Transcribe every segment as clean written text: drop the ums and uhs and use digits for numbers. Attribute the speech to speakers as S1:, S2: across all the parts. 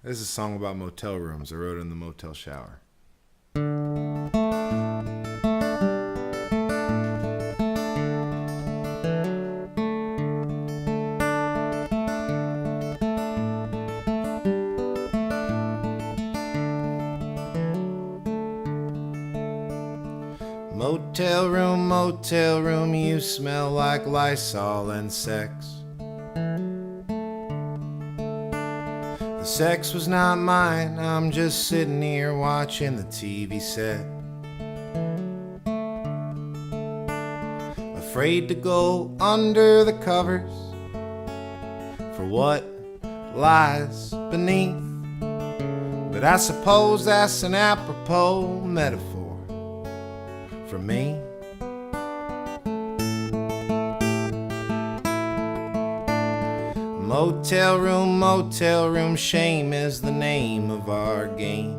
S1: This is a song about motel rooms. I wrote it in the motel shower. Motel room, you smell like Lysol and sex. The sex was not mine, I'm just sitting here watching the TV set. Afraid to go under the covers for what lies beneath. But I suppose that's an apropos metaphor for me. Motel room, shame is the name of our game.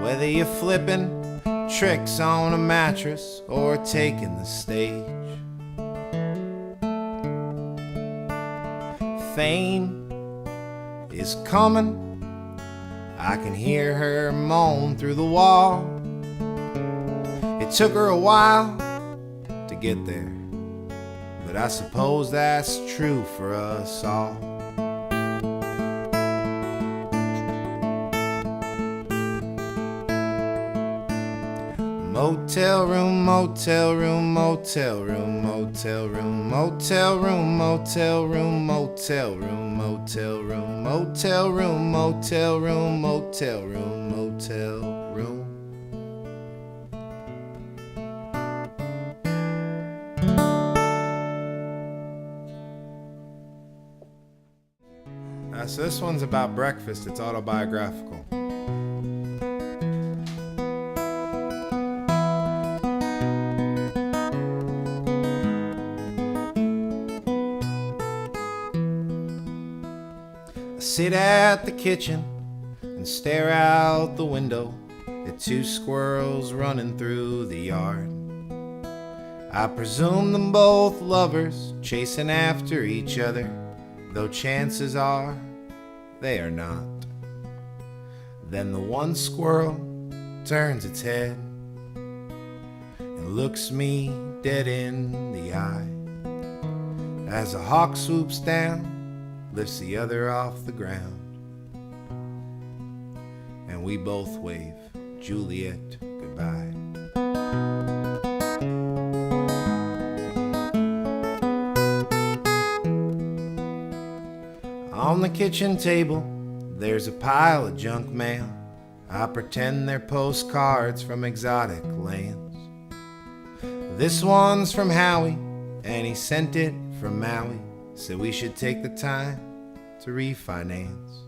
S1: Whether you're flipping tricks on a mattress or taking the stage, fame is coming. I can hear her moan through the wall. It took her a while to get there, but I suppose that's true for us all. Motel room, motel room, motel room, motel room, motel room, motel room, motel room, motel room, motel room, motel room, motel room, motel room. So this one's about breakfast. It's autobiographical. I sit at the kitchen and stare out the window at two squirrels running through the yard. I presume them both lovers chasing after each other, though chances are they are not. Then the one squirrel turns its head and looks me dead in the eye. As a hawk swoops down, lifts the other off the ground, and we both wave Juliet goodbye. On the kitchen table, there's a pile of junk mail. I pretend they're postcards from exotic lands. This one's from Howie, and he sent it from Maui. Said we should take the time to refinance.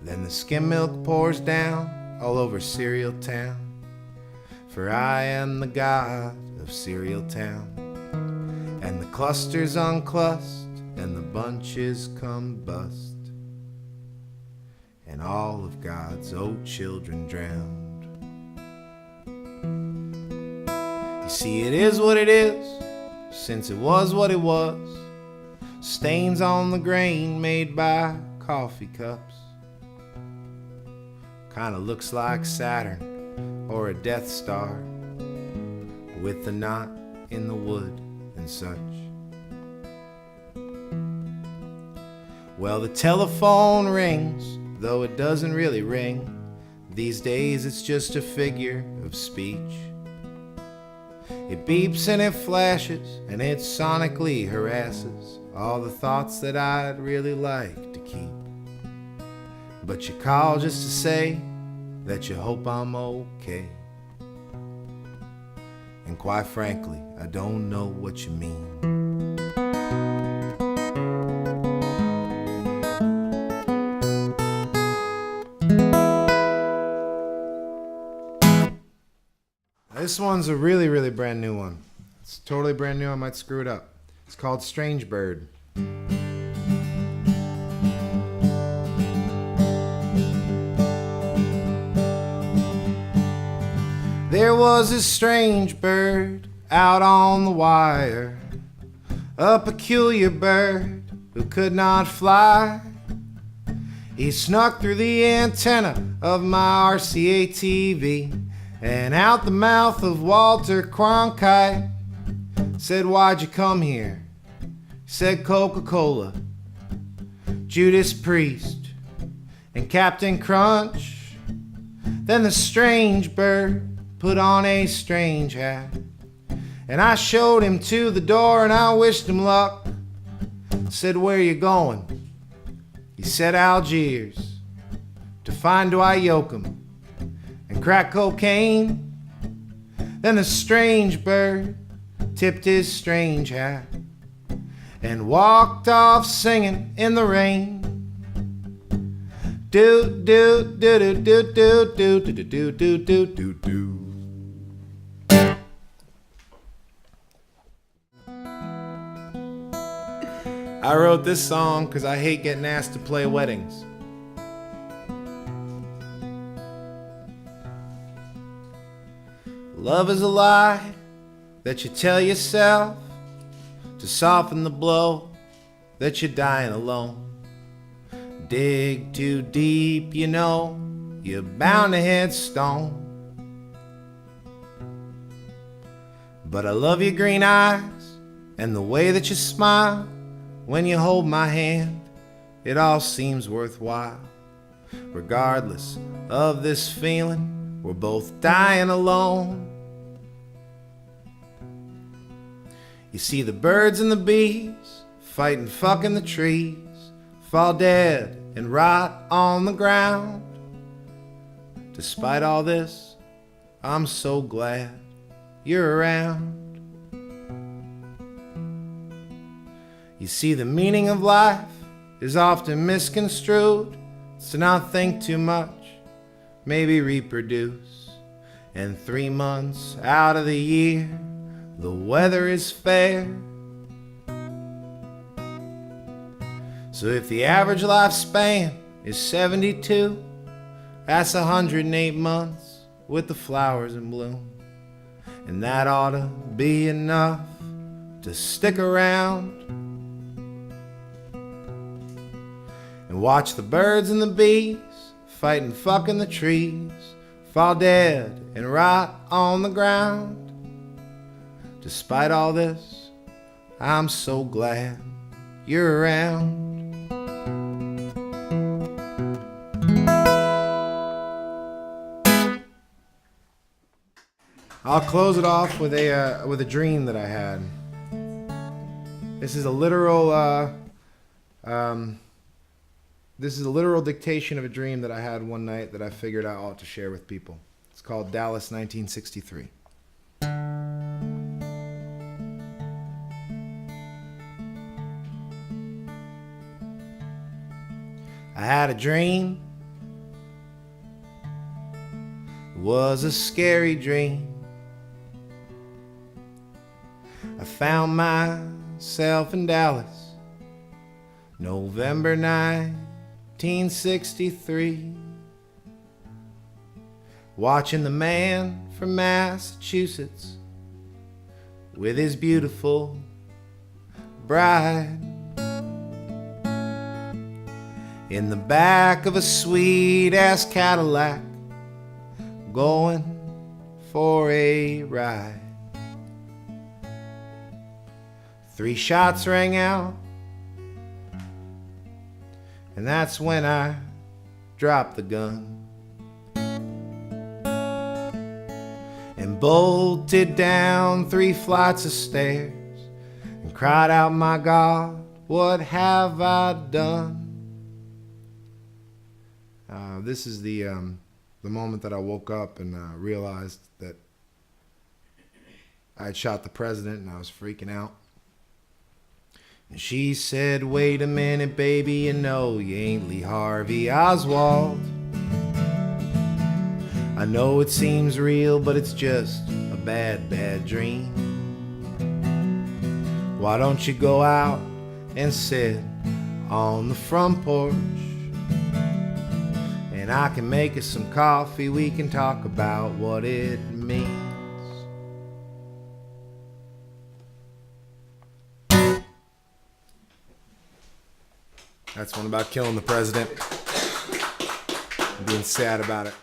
S1: Then the skim milk pours down all over Cereal Town, for I am the god of Cereal Town. And the clusters unclust, and the bunches combust, and all of God's old children drowned. You see, it is what it is, since it was what it was. Stains on the grain made by coffee cups. Kinda looks like Saturn or a Death Star, with the knot in the wood and such. Well, the telephone rings, though it doesn't really ring. These days it's just a figure of speech. It beeps and it flashes, and it sonically harasses all the thoughts that I'd really like to keep. But you call just to say that you hope I'm okay. And quite frankly, I don't know what you mean. This one's a really, really brand new one. It's totally brand new. I might screw it up. It's called Strange Bird. There was a strange bird out on the wire, a peculiar bird who could not fly. He snuck through the antenna of my RCA TV and out the mouth of Walter Cronkite. Said, why'd you come here? Said Coca-Cola, Judas Priest, and Captain Crunch. Then the strange bird put on a strange hat, and I showed him to the door and I wished him luck. Said, where you going? He said, Algiers, to find Dwight Yoakam and crack cocaine. Then the strange bird tipped his strange hat and walked off singing in the rain. Do do do do do do do do do do do do do. I wrote this song because I hate getting asked to play weddings. Love is a lie that you tell yourself to soften the blow that you're dying alone. Dig too deep, you know, you're bound to hit stone. But I love your green eyes and the way that you smile. When you hold my hand, it all seems worthwhile. Regardless of this feeling, we're both dying alone. You see the birds and the bees fighting, fucking the trees, fall dead and rot on the ground. Despite all this, I'm so glad you're around. You see, the meaning of life is often misconstrued. It's to not think too much, maybe reproduce. And 3 months out of the year, the weather is fair. So if the average lifespan is 72, that's 108 months with the flowers in bloom. And that ought to be enough to stick around and watch the birds and the bees fighting, fucking the trees, fall dead and rot on the ground. Despite all this, I'm so glad you're around. I'll close it off with a dream that I had. This is a literal dictation of a dream that I had one night that I figured I ought to share with people. It's called Dallas 1963. I had a dream. It was a scary dream. I found myself in Dallas, November 1963, watching the man from Massachusetts with his beautiful bride in the back of a sweet-ass Cadillac, going for a ride. 3 shots rang out, and that's when I dropped the gun and bolted down 3 flights of stairs and cried out, my God, what have I done? This is the moment that I woke up and realized that I had shot the president, and I was freaking out. And she said, wait a minute, baby, you know you ain't Lee Harvey Oswald. I know it seems real, but it's just a bad, bad dream. Why don't you go out and sit on the front porch, and I can make us some coffee, we can talk about what it means. That's one about killing the president and being sad about it.